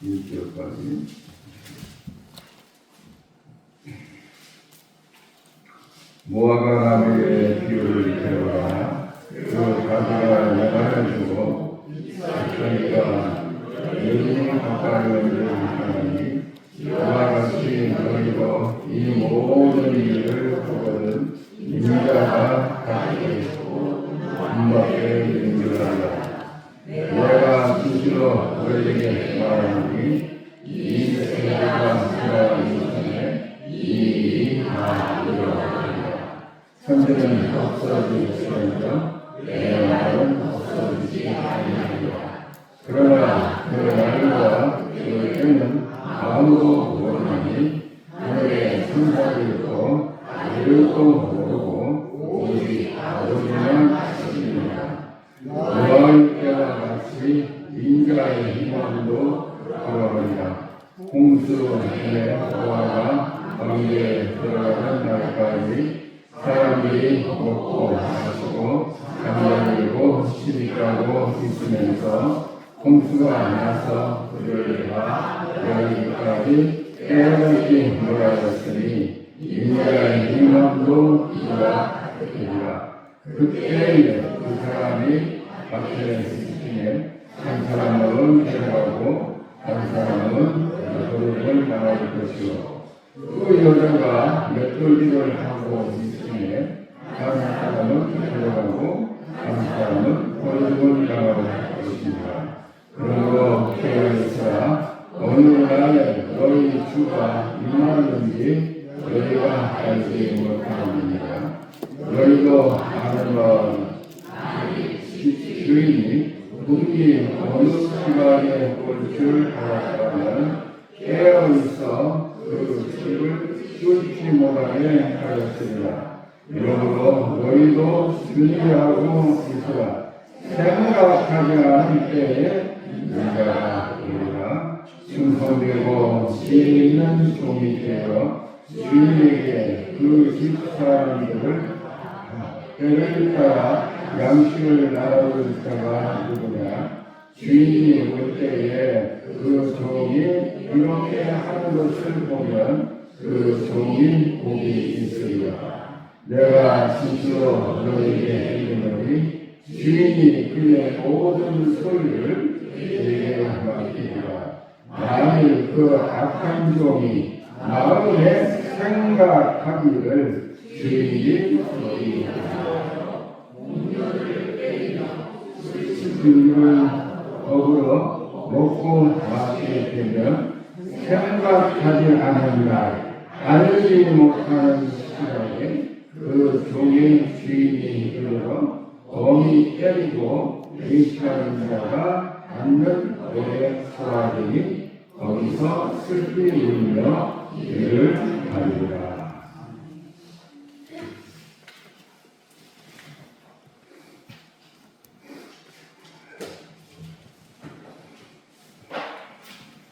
51절까지. 모아가 나무의 비유를 배워라. 그 가지가 야단을 주고 그러니까 예수님 가까이 오는 사람이 그와 같이 너희도 이 모든 일을 보거든 인자가 같이 문밖에 인도하라. 내가 스스로 너희에게 말하니 이 세대가 지나가기 전에 이 일이 다 이루어지리라. 천지는 없어질지언정 내 말은 없어지지 아니하리라. 그러나 그 날과 그 때는 아무도 모르니 하늘에 천사도 있고 이름도 모르고 오직 아버지만 아시느니라. 노아의 때와 같이 인자의 희망도 그러하리라. 홍수 전에 노아가 광야에 들어가는 날까지 사람들이 먹고 마시고 잠자리고 시집가고 있으면서 홍수가 나서 그들을 다 여기까지 깨어있게 몰아졌으니 인자의 희망도 이와 같으리라. 그때 그 사람이 밭에 있으니 한 사람은 데려가고 한 사람은 도둑을 당할 것이요 그 여자가 맷돌질을 하고 있으니 한 사람은 데려가고 한 사람은 도둑을 당할 것입니다. 그러므로 깨어있으라. 어느 날에 너희 주가 임하는지 너희가 알지 못하느니라. 너희도 아는 바 주인이 분기 어느 시간에 올 줄 알았다면 깨어있어 그 집을 뚫지 못하게 하였으리라. 이러므로 너희도 준비하고 있으라. 생각하지 않은 때에 인자가 오리라. 충성되고 지혜 있는 종이 되어 주인에게 그 집사람들을 때를 따라 양식을 나눠줄 자가 누구냐. 주인이 올 때에 그 종이 이렇게 하는 것을 보면 그 종이 복이 있으리라. 내가 스스로 너희에게 이르노니 주인이 그의 모든 소유를 그에게 맡기리라. 만일 그 악한 종이 마음에 생각하기를 주인이 너희에게 주인을 더불어 먹고 마시게 되면 생각하지 않은 날 알지 못하는 시간에 그 종의 주인이 이르러 엄히 때리고 의심하는 자가 앉는 오래 소아들이 거기서 슬피 울며 이를 가리라.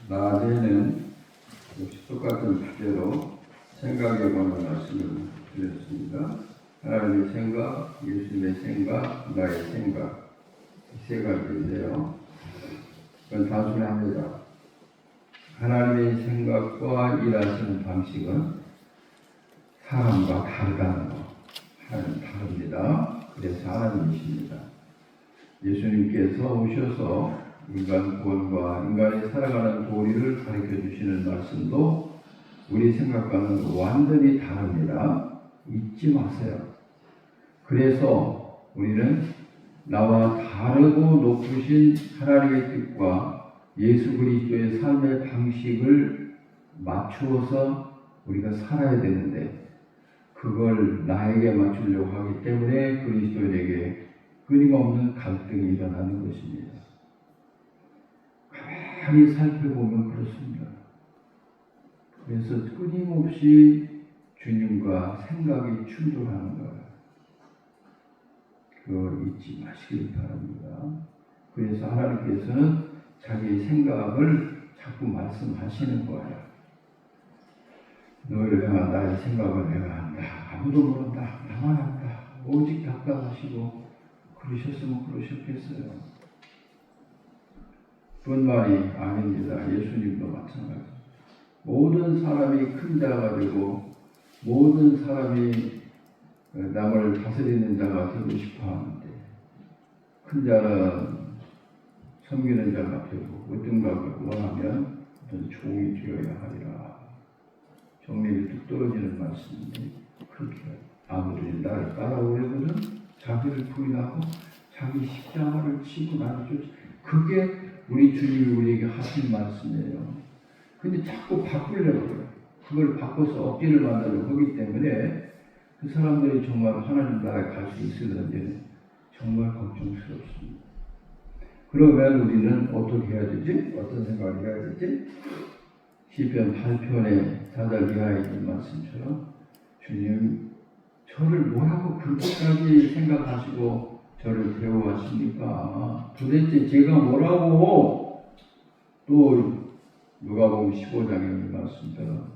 낮에는 역시 똑같은 주제로 생각해보는 말씀을 드렸습니다. 하나님의 생각, 예수님의 생각, 나의 생각, 이 세 가지인데요. 그건 단순합니다. 하나님의 생각과 일하시는 방식은 사람과 다르다는 거. 하나님 다릅니다. 그래서 하나님이십니다. 예수님께서 오셔서 인간 구원과 인간이 살아가는 도리를 가르쳐 주시는 말씀도 우리 생각과는 완전히 다릅니다. 잊지 마세요. 그래서 우리는 나와 다르고 높으신 하나님의 뜻과 예수 그리스도의 삶의 방식을 맞추어서 우리가 살아야 되는데 그걸 나에게 맞추려고 하기 때문에 그리스도인에게 끊임없는 갈등이 일어나는 것입니다. 가만히 살펴보면 그렇습니다. 그래서 끊임없이 주님과 생각이 충돌하는 거예요. 그걸 잊지 마시길 바랍니다. 그래서 하나님께서는 자기 생각을 자꾸 말씀하시는 거예요. 너희를 향한 나의 생각을 내가 한다. 아무도 모른다. 나만 한다. 오직 답답하시고 그러셨으면 그러셨겠어요. 뿐만이 아닙니다. 예수님도 마찬가지. 모든 사람이 큰 자가 되고 모든 사람이 남을 다스리는 자가 되고 싶어 하는데 큰 자는 섬기는 자가 되고 어떤가를 원하면 어떤 종이 되어야 하리라. 정립이 뚝 떨어지는 말씀인데 그렇게 아무들이 나를 따라오려거든 자기를 부인하고 자기 십자가를 지고 나를 쫓아. 그게 우리 주님이 우리에게 하신 말씀이에요. 근데 자꾸 바꾸려고 그래요. 그걸 바꿔서 억지를 만들려고 하기 때문에 그 사람들이 정말 하나님 나라에 갈 수 있을런지 정말 걱정스럽습니다. 그러면 우리는 어떻게 해야 되지? 어떤 생각을 해야 되지? 시편 8편의 4절 이하에 있는 말씀처럼 주님 저를 뭐라고 그렇게까지 생각하시고 저를 대우하십니까? 도대체 제가 뭐라고? 또 누가복음 15장에 있는 말씀처럼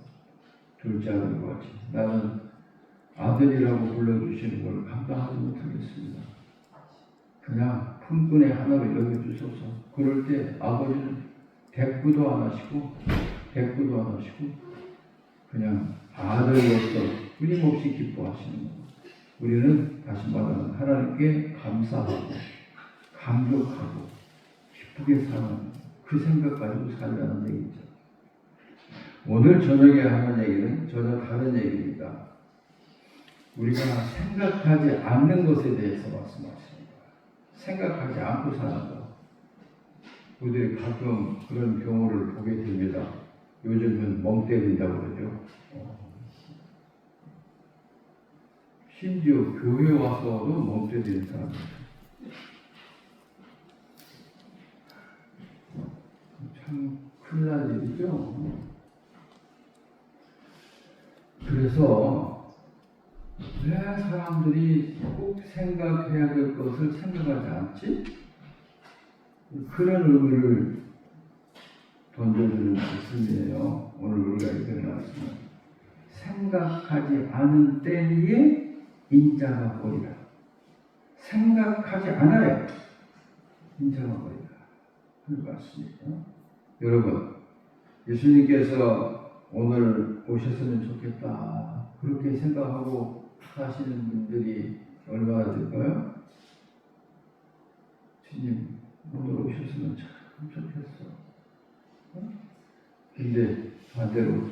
둘째 아들과 같이 나는 아들이라고 불러주시는 걸 감당하지 못하겠습니다. 그냥 품꾼의 하나로 여겨주소서. 그럴 때 아버지는 대꾸도 안 하시고 그냥 아들로서 끊임없이 기뻐하시는 겁니다. 우리는 다시 말하면 하나님께 감사하고 감격하고 기쁘게 사는 그 생각 가지고 살라는 얘기죠. 오늘 저녁에 하는 얘기는 전혀 다른 얘기입니다. 우리가 생각하지 않는 것에 대해서 말씀하십니다. 생각하지 않고 사는 것. 우리들이 가끔 그런 경우를 보게 됩니다. 요즘은 멍 때린다고 그러죠. 심지어 교회 와서도 멍 때리는 사람들. 참 큰일 날 일이죠. 그래서 왜 사람들이 꼭 생각해야 될 것을 생각하지 않지? 그런 의미를 던져주는 말씀이에요. 오늘 우리가 읽은 말씀은 생각하지 않은 때에 인자가 보이라. 생각하지 않아요. 인자가 보이라 하는 말씀이에요. 여러분, 예수님께서 오늘 오셨으면 좋겠다 그렇게 생각하고 사시는 분들이 얼마나 될까요? 주님 오늘 오셨으면 참 좋겠어. 근데 반대로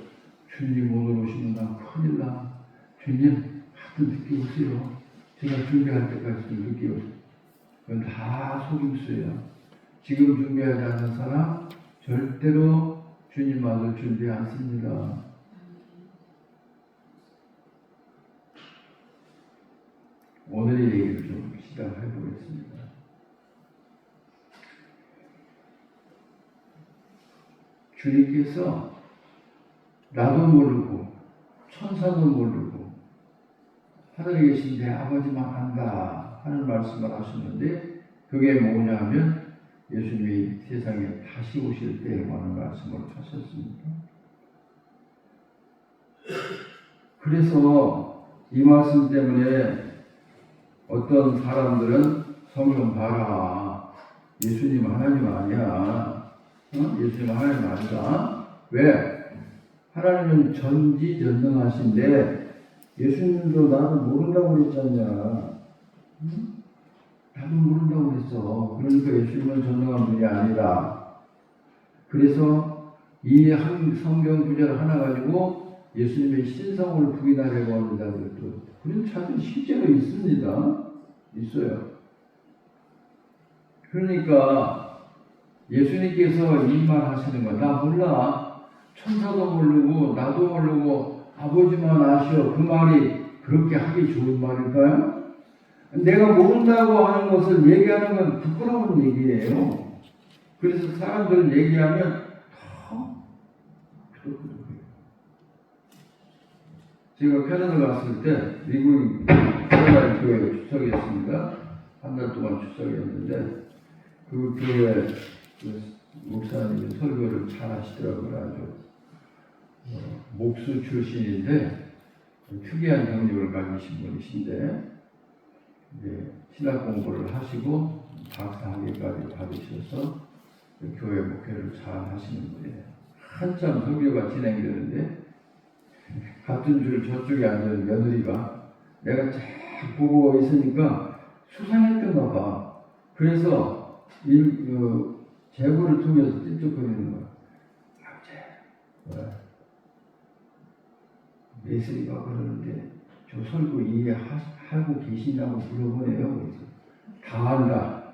주님 오늘 오시면 난 큰일 나. 주님 하도 늦게 오세요. 제가 준비할 때까지 좀 늦게 오세요. 그건 다 속임수예요. 지금 준비하지 않는 사람 절대로 주님 아들 준비 않습니다. 오늘의 얘기를 좀 시작해 보겠습니다. 주님께서 나도 모르고 천사도 모르고 하늘에 계신 내 아버지만 안다 하는 말씀을 하셨는데 그게 뭐냐 하면 예수님이 세상에 다시 오실 때에 관한 말씀을 하셨습니다. 그래서 이 말씀 때문에 어떤 사람들은 성경 봐라. 예수님 하나님 아니야. 예수님 하나님 아니다. 왜? 하나님은 전지전능하신데 예수님도 나도 모른다고 그랬잖냐. 나도 모른다고 그랬어. 그러니까 예수님은 전능한 분이 아니다. 그래서 이 한 성경 구절 하나 가지고 예수님의 신성을 부인하려고 하는 자들도 그런 자들이 실제로 있습니다. 있어요. 그러니까 예수님께서 이 말 하시는 거야. 나 몰라. 천사도 모르고 나도 모르고 아버지만 아시오. 그 말이 그렇게 하기 좋은 말일까요? 내가 모른다고 하는 것을 얘기하는 건 부끄러운 얘기예요. 그래서 사람들 얘기하면 제가 캐나다 갔을 때 미국 캐나다 교회에 출석했습니다. 한 달 동안 출석했는데 그 교회 그 목사님이 설교를 잘 하시더라고요. 아주 목수 출신인데 특이한 경력을 가지신 분이신데 신학 공부를 하시고 박사 학위까지 받으셔서 교회 목회를 잘 하시는 분이에요. 한참 설교가 진행되는데 같은 줄 저쪽에 앉은 며느리가 내가 쫙 보고 있으니까 수상했던가 봐. 그래서 제보를 통해서 찝쩍거리는 거야. 아버지, 예수리가 그러는데 저 설교 이해하고 계시냐고 물어보네요. 그래서 다 한다.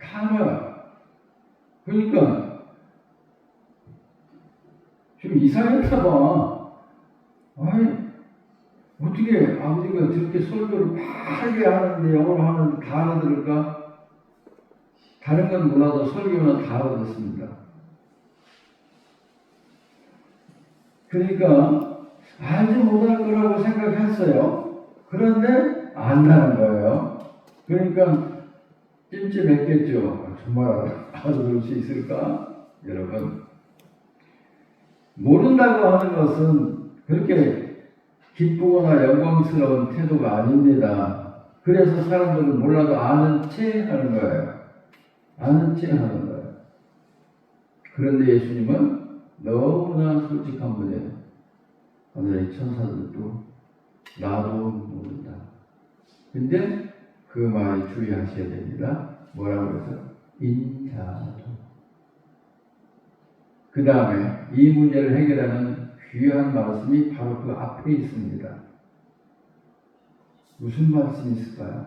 다 알아. 그러니까 좀 이상했나 봐. 아니 어떻게 아버지가 저렇게 설교를 빠르게 하는데 영어로 하는데 다 알아들을까? 다른 건 몰라도 설교는 다 알아듣습니다. 그러니까 알지 못할 거라고 생각했어요. 그런데 안다는 거예요. 그러니까 찜찜했겠죠. 정말 알아들을 수 있을까? 여러분, 모른다고 하는 것은 그렇게 기쁘거나 영광스러운 태도가 아닙니다. 그래서 사람들은 몰라도 아는 체 하는 거예요. 아는 체 하는 거예요. 그런데 예수님은 너무나 솔직한 분이에요. 하늘의 천사들도 나도 모른다. 근데 그 말에 주의하셔야 됩니다. 뭐라고 해서? 인자도. 그 다음에 이 문제를 해결하는 귀한 말씀이 바로 그 앞에 있습니다. 무슨 말씀이 있을까요?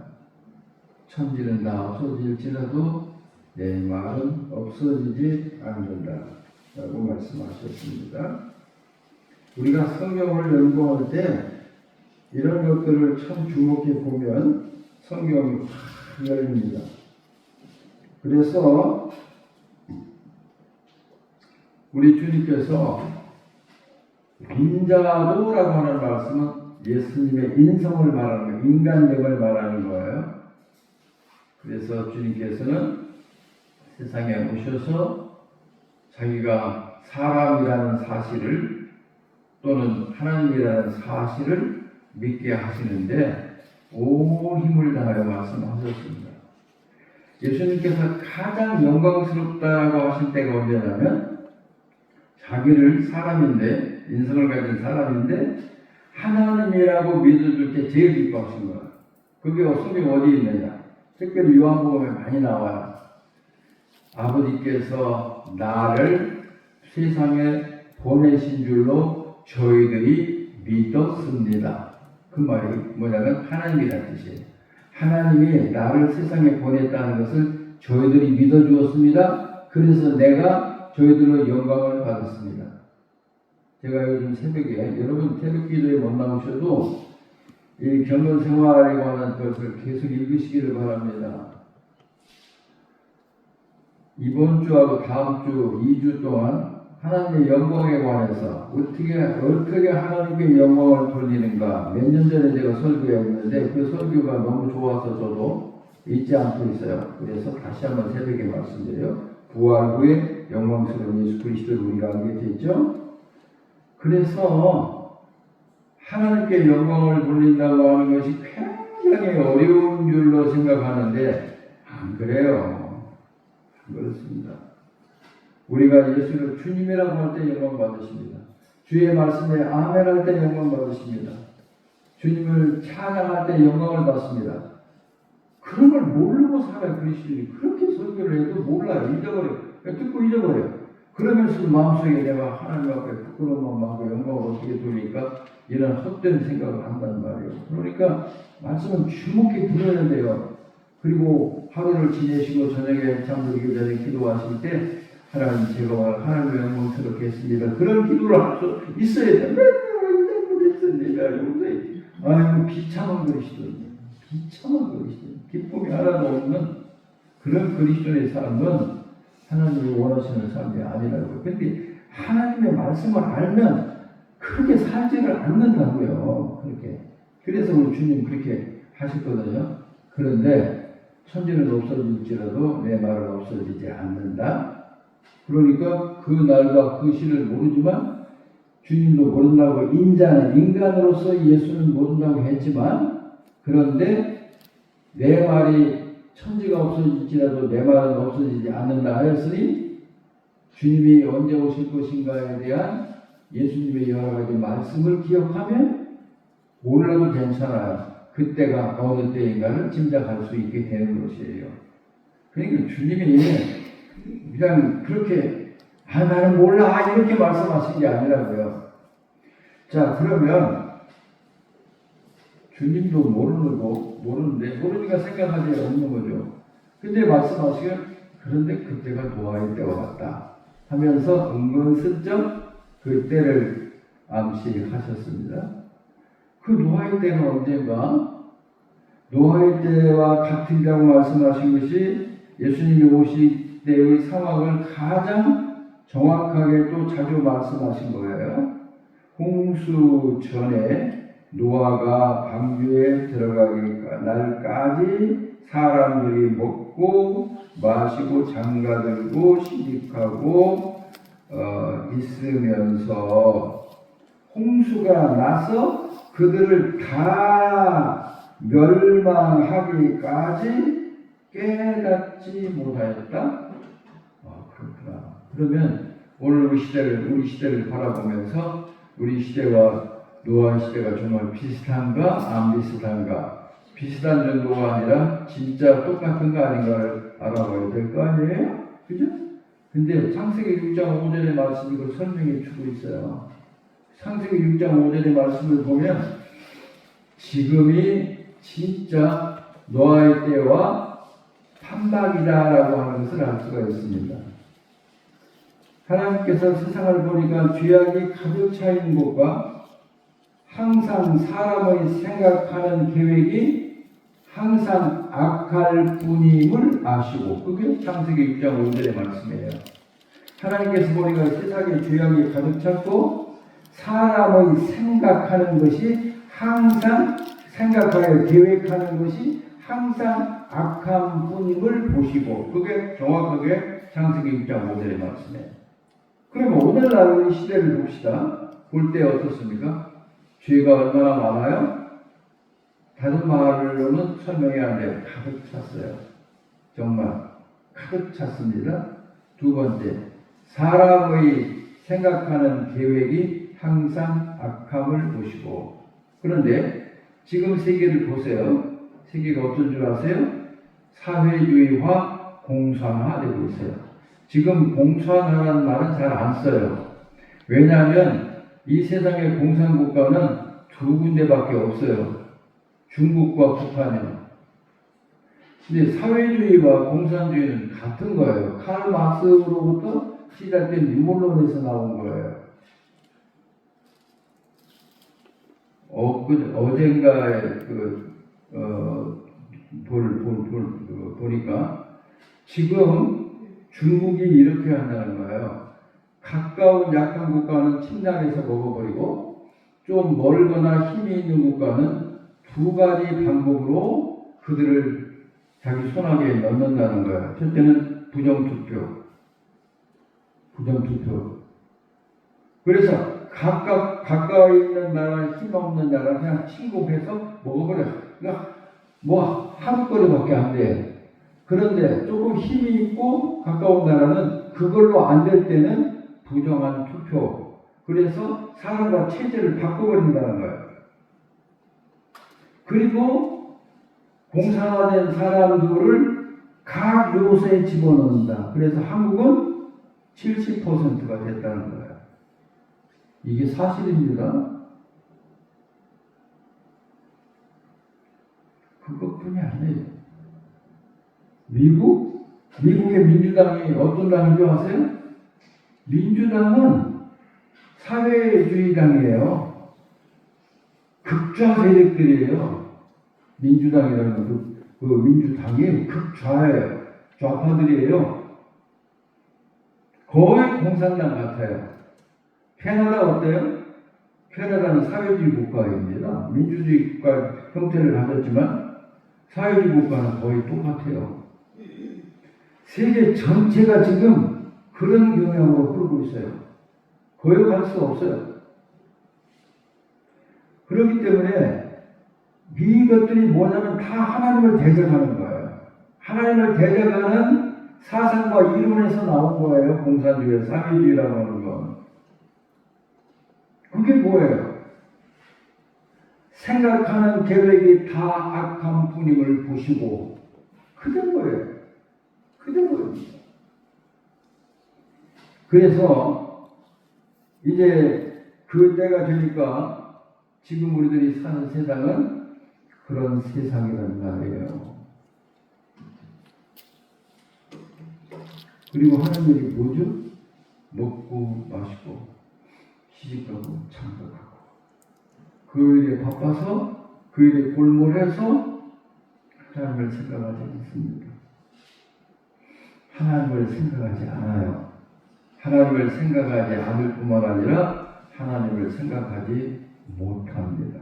천지는 다 없어질지라도 내 말은 없어지지 않는다 라고 말씀하셨습니다. 우리가 성경을 연구할 때 이런 것들을 참 주목해 보면 성경이 확 열립니다. 그래서 우리 주님께서 인자도라고 하는 말씀은 예수님의 인성을 말하는 거예요. 인간력을 말하는 거예요. 그래서 주님께서는 세상에 오셔서 자기가 사람이라는 사실을 또는 하나님이라는 사실을 믿게 하시는데 온 힘을 다하여 말씀하셨습니다. 예수님께서 가장 영광스럽다고 하실 때가 언제냐면 자기를 사람인데 인성을 가진 사람인데 하나님이라고 믿어줄 때 제일 기뻐하신 거예요. 그게 성경 어디 있느냐? 특별히 요한복음에 많이 나와요. 아버지께서 나를 세상에 보내신 줄로 저희들이 믿었습니다. 그 말이 뭐냐면 하나님이라는 뜻이에요. 하나님이 나를 세상에 보냈다는 것을 저희들이 믿어주었습니다. 그래서 내가 저희들로 영광을 받았습니다. 제가 요즘 새벽에 여러분 새벽 기도에 못 나오셔도 이 경건 생활에 관한 것을 계속 읽으시기를 바랍니다. 이번 주하고 다음 주 2주 동안 하나님의 영광에 관해서 어떻게 하나님께 영광을 돌리는가 몇 년 전에 제가 설교했는데 그 설교가 너무 좋아서 저도 잊지 않고 있어요. 그래서 다시 한번 새벽에 말씀드려요. 부활 후에 영광스러운 예수 그리스도를 우리가 알게 됐죠. 그래서 하나님께 영광을 돌린다고 하는 것이 굉장히 어려운 줄로 생각하는데 안 그래요. 안 그렇습니다. 우리가 예수를 주님이라고 할 때 영광 받으십니다. 주의 말씀에 아멘 할 때 영광 받으십니다. 주님을 찬양할 때 영광을 받습니다. 그런 걸 모르고 살아요. 그리스도인이 그렇게 설교를 해도 몰라요. 잊어버려요. 듣고 잊어버려요. 그러면서 마음속에 내가 하나님 앞에 부끄러움만 많고 영광을 어떻게 돌릴까? 이런 헛된 생각을 한단 말이에요. 그러니까 말씀은 주목해 들어야 돼요. 그리고 하루를 지내시고 저녁에 잠들기 전에 기도하실 때 하나님 제가 하나님의 영광스럽게 했습니다. 그런 기도를 할 수 있어야 돼요. 맨날 잘못했습니다. 용서해. 아이고 비참한 그리스도인. 비참한 그리스도인. 기쁨이 하나도 없는 그런 그리스도의 삶은 하나님이 원하시는 삶이 아니라고요. 그런데 하나님의 말씀을 알면 그렇게 살지를 않는다고요. 그렇게. 그래서 우리 주님 그렇게 하셨거든요. 그런데 천지는 없어질지라도 내 말은 없어지지 않는다. 그러니까 그 날과 그 시를 모르지만 주님도 모른다고 인자는 인간으로서 예수는 모른다고 했지만 그런데 내 말이 천지가 없어질지라도 내 말은 없어지지 않는다 하였으니 주님이 언제 오실 것인가에 대한 예수님의 여러 가지 말씀을 기억하면 몰라도 괜찮아요. 그때가 어느 때인가를 짐작할 수 있게 되는 것이에요. 그러니까 주님이 그냥 그렇게 나는 몰라 이렇게 말씀하신 게 아니라고요. 자, 그러면 주님도 모르는데 모르니까 생각하지 없는 거죠. 근데 말씀하시길 그런데 그때가 노아의 때와 같다 하면서 은근슬쩍 그 때를 암시하셨습니다. 그 노아의 때는 언젠가? 노아의 때와 같으리라고 말씀하신 것이 예수님이 오실 때의 상황을 가장 정확하게 또 자주 말씀하신 거예요. 홍수 전에 노아가 방주에 들어가기 날까지 사람들이 먹고 마시고 장가들고 시집하고 있으면서 홍수가 나서 그들을 다 멸망하기까지 깨닫지 못하였다. 그렇구나. 그러면 오늘 우리 시대를 바라보면서 우리 시대와 노아 시대가 정말 비슷한가 안 비슷한가? 비슷한 정도가 아니라 진짜 똑같은 거 아닌가를 알아봐야 될 거 아니에요? 그죠? 근데 창세기 6장 5절의 말씀이 그걸 설명해 주고 있어요. 창세기 6장 5절의 말씀을 보면 지금이 진짜 노아의 때와 판박이다라고 하는 것을 알 수가 있습니다. 하나님께서 세상을 보니까 죄악이 가득 차 있는 것과 항상 사람의 생각하는 계획이 항상 악할 뿐임을 아시고, 그게 창세기 6장 5절의 말씀이에요. 하나님께서 보니까 세상에 죄악이 가득 찼고 사람의 생각하는 것이 항상 생각하여 계획하는 것이 항상 악한 뿐임을 보시고, 그게 정확하게 창세기 6장 5절의 말씀이에요. 그럼 오늘날 우리 시대를 봅시다. 볼 때 어떻습니까? 죄가 얼마나 많아요? 다른 말로는 설명이 안 돼요. 가득 찼어요. 정말 가득 찼습니다. 두 번째, 사람의 생각하는 계획이 항상 악함을 보시고. 그런데 지금 세계를 보세요. 세계가 어떤 줄 아세요? 사회주의화, 공산화되고 있어요. 지금 공산화라는 말은 잘 안 써요. 왜냐하면 이 세상의 공산국가는 두 군데밖에 없어요. 중국과 북한이요. 근데 사회주의와 공산주의는 같은 거예요. 칼 막스로부터 시작된 유물론에서 나온 거예요. 어젠가에 보니까 지금 중국이 이렇게 한다는 거예요. 가까운 약한 국가는 침략해서 먹어버리고 좀 멀거나 힘이 있는 국가는 두 가지 방법으로 그들을 자기 손아귀에 넣는다는 거예요. 첫째는 부정투표. 그래서 가까이 있는 나라, 힘 없는 나라 그냥 침공해서 먹어버려. 그러니까 뭐 하루거리밖에 안 돼. 그런데 조금 힘이 있고 가까운 나라는 그걸로 안 될 때는 부정한 투표. 그래서 사람과 체제를 바꿔버린다는 거예요. 그리고 공산화된 사람들을 각 요소에 집어넣는다. 그래서 한국은 70%가 됐다는 거예요. 이게 사실입니다. 그것뿐이 아니에요. 미국의 민주당이 어떤 당인 줄 아세요? 민주당은 사회주의당이에요. 극좌 세력들이에요. 민주당이라는 그 민주당이 극좌예요. 좌파들이에요. 거의 공산당 같아요. 캐나다 어때요? 캐나다는 사회주의 국가입니다. 민주주의 국가 형태를 가졌지만 사회주의 국가는 거의 똑같아요. 세계 전체가 지금 그런 경향으로 흐르고 있어요. 거역할 수 없어요. 그렇기 때문에 이것들이 뭐냐면 다 하나님을 대적하는 거예요. 하나님을 대적하는 사상과 이론에서 나온 거예요. 공산주의, 사회주의라고 하는 건. 그게 뭐예요? 생각하는 계획이 다 악한 분임을 보시고 그게 뭐예요? 그게 뭐입니까? 그래서 이제 그 때가 되니까 지금 우리들이 사는 세상은 그런 세상이란 말이에요. 그리고 하나님이 뭐죠? 먹고 마시고 시집가고 장가가고 그 일에 바빠서 그 일에 골몰해서 하나님을 생각하지 않습니다. 하나님을 생각하지 않아요. 하나님을 생각하지 않을 뿐만 아니라 하나님을 생각하지 못합니다.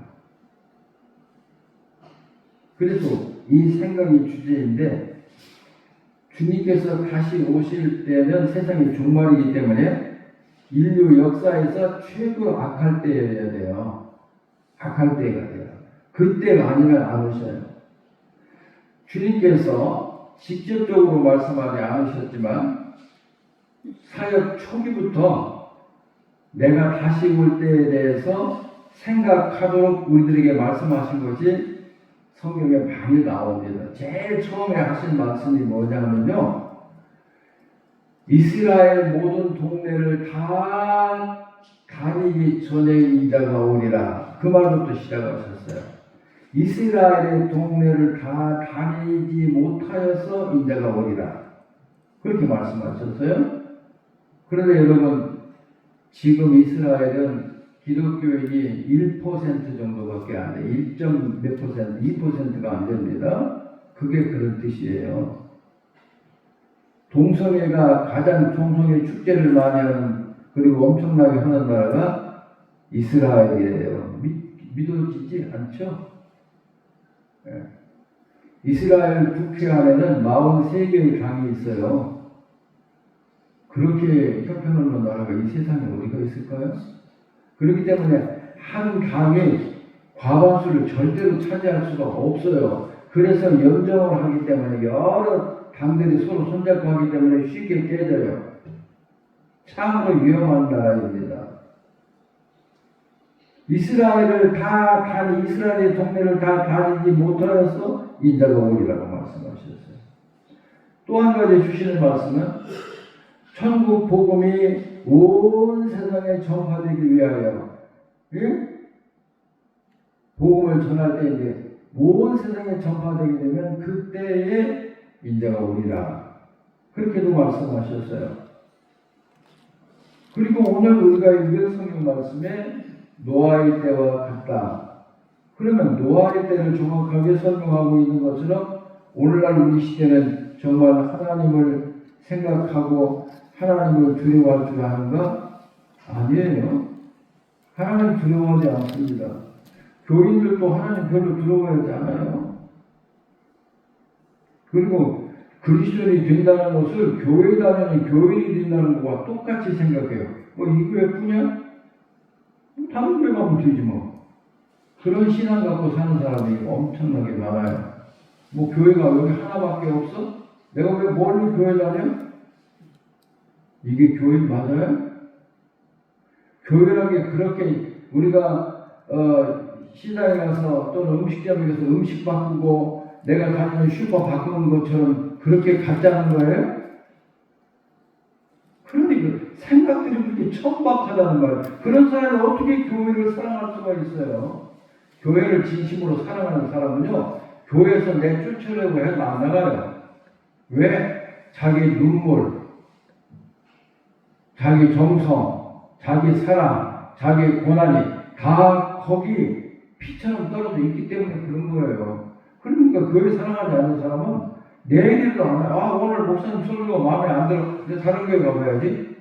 그래서 이 생각이 주제인데 주님께서 다시 오실 때는 세상이 종말이기 때문에 인류 역사에서 최고 악할 때여야 돼요. 악할 때가 돼요. 그때가 아니면 안 오셔요. 주님께서 직접적으로 말씀하지 않으셨지만 사역 초기부터 내가 다시 올 때에 대해서 생각하도록 우리들에게 말씀하신 것이 성경에 많이 나옵니다. 제일 처음에 하신 말씀이 뭐냐면요. 이스라엘 모든 동네를 다 다니기 전에 인자가 오리라. 그 말부터 시작하셨어요. 이스라엘의 동네를 다 다니지 못하여서 인자가 오리라. 그렇게 말씀하셨어요. 그런데 여러분, 지금 이스라엘은 기독교인이 1% 정도밖에 안 돼. 1점 몇 퍼센트, 2%가 안 됩니다. 그게 그런 뜻이에요. 동성애가 가장 동성애 축제를 많이 하는 그리고 엄청나게 하는 나라가 이스라엘이에요. 믿어지지 않죠? 네. 이스라엘 국회 안에는 43개의 당이 있어요. 그렇게 형편없는 나라가 이 세상에 어디가 있을까요? 그렇기 때문에 한 당이 과반수를 절대로 차지할 수가 없어요. 그래서 연정을 하기 때문에 여러 당들이 서로 손잡고 하기 때문에 쉽게 깨져요. 참으로 위험한 나라입니다. 이스라엘의 동네를 다 다니지 못하여서 인자가 오리라고 말씀하셨어요. 또 한 가지 주시는 말씀은 천국 복음이 온 세상에 전파되기 위하여, 예? 복음을 전할 때인데 온 세상에 전파되게 되면 그때에 인자가 오리라. 그렇게도 말씀하셨어요. 그리고 오늘 우리가 읽은 성경 말씀에 노아의 때와 같다. 그러면 노아의 때를 정확하게 설명하고 있는 것처럼 오늘날 우리 시대는 정말 하나님을 생각하고 하나님을 두려워할 줄 아는가? 아니에요. 하나님 두려워하지 않습니다. 교인들도 하나님 별로 두려워하지 않아요. 그리고 그리스도인이 된다는 것을 교회 다니는 교인이 된다는 것과 똑같이 생각해요. 이 교회 뿐이야? 다른 교회 가면 되지 뭐. 그런 신앙 갖고 사는 사람이 엄청나게 많아요. 교회가 여기 하나밖에 없어? 내가 왜 멀리 교회 다녀? 이게 교회 맞아요? 교회라는 게 그렇게 우리가 시장에 가서 또는 음식점에 가서 음식 바꾸고 내가 다니는 슈퍼 바꾸는 것처럼 그렇게 갖자는 거예요? 그러니까 생각들이 그렇게 천박하다는 거예요. 그런 사람이 어떻게 교회를 사랑할 수가 있어요? 교회를 진심으로 사랑하는 사람은요, 교회에서 내쫓으려고 해도 안 나가요. 왜? 자기 눈물, 자기 정성, 자기 사랑, 자기 고난이 다 거기 피처럼 떨어져 있기 때문에 그런 거예요. 그러니까 교회 사랑하지 않는 사람은 내일도 안 와요. 오늘 목사님 설교가 마음에 안 들어. 근데 다른 교회 가봐야지.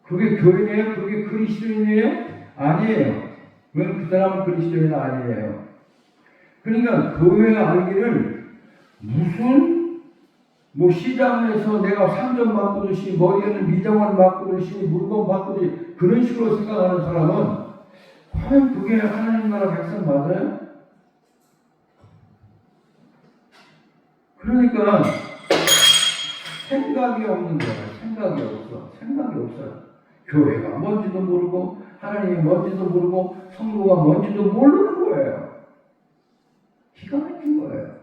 그게 교인이에요? 그게 그리스도인이에요? 아니에요. 왜 그 사람은 그리스도인은 아니에요. 그러니까 교회가 알기를 무슨 시장에서 내가 상점 바꾸듯이 머리에는 미장원 바꾸듯이 물건 바꾸듯이 그런 식으로 생각하는 사람은 과연 그게 하나님 나라 백성 맞아요? 그러니까 생각이 없는 거야. 생각이 없어. 생각이 없어요. 교회가 뭔지도 모르고 하나님이 뭔지도 모르고 성도가 뭔지도 모르는 거예요. 기가 막힌 거예요.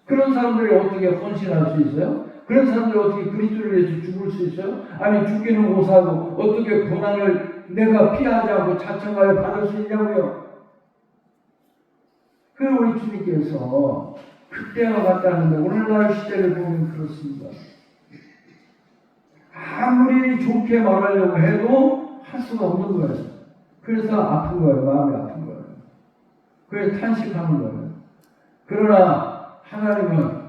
그런 사람들이 어떻게 헌신할 수 있어요? 그런 사람들이 어떻게 그리스도를 위해서 죽을 수 있어요? 아니 죽기는 못하고 어떻게 고난을 내가 피하지 않고 자청하여 받을 수 있냐고요? 그럼 우리 주님께서 그때와 같다는데 오늘날 시대를 보면 그렇습니다. 아무리 좋게 말하려고 해도 할 수가 없는 거예요. 그래서 아픈 거예요. 마음이 아픈 거예요. 그래서 탄식하는 거예요. 그러나 하나님은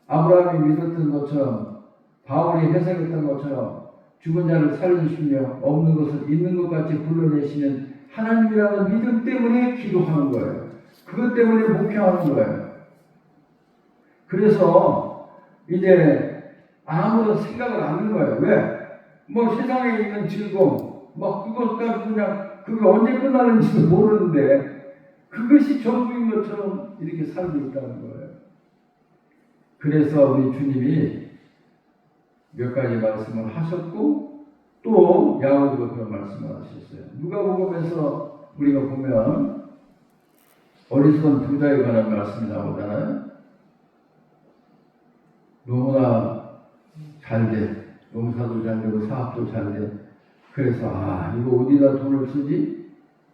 아브라함이 믿었던 것처럼 바울이 해석했던 것처럼 죽은 자를 살려주시며 없는 것을 있는 것 같이 불러내시는 하나님이라는 믿음 때문에 기도하는 거예요. 그것 때문에 목표하는 거예요. 그래서 이제 아무런 생각을 안 하는 거예요. 왜? 뭐 세상에 있는 즐거움, 뭐 그것까지 그냥 그게 언제 끝나는지도 모르는데 그것이 전부인 것처럼 이렇게 살고 있다는 거예요. 그래서 우리 주님이 몇 가지 말씀을 하셨고 또 야고보도 그런 말씀을 하셨어요. 누가복음에서 우리가 보면 어리석은 부자에 관한 말씀이 나오잖아요. 너무나 잘 돼. 농사도 잘 되고 사업도 잘 돼. 그래서 이거 어디다 돈을 쓰지?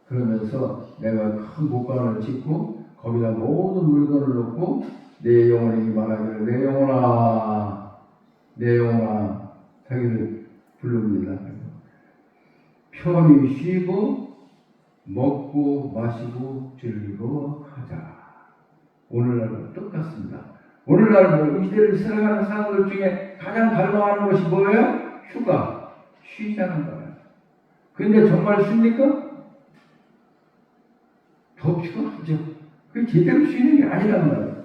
그러면서 내가 큰 목관을 짓고 거기다 모든 물건을 넣고 내 영혼이 말하기를 내 영혼아 자기를 부릅니다. 편히 쉬고 먹고 마시고 즐거워하자. 오늘날과 똑같습니다. 오늘날 이 시대를 살아가는 사람들 중에 가장 갈망하는 것이 뭐예요? 휴가, 쉬자는 거예요. 근데 정말 쉽니까? 덥지가 않죠. 그게 제대로 쉬는 게 아니란 말이에요.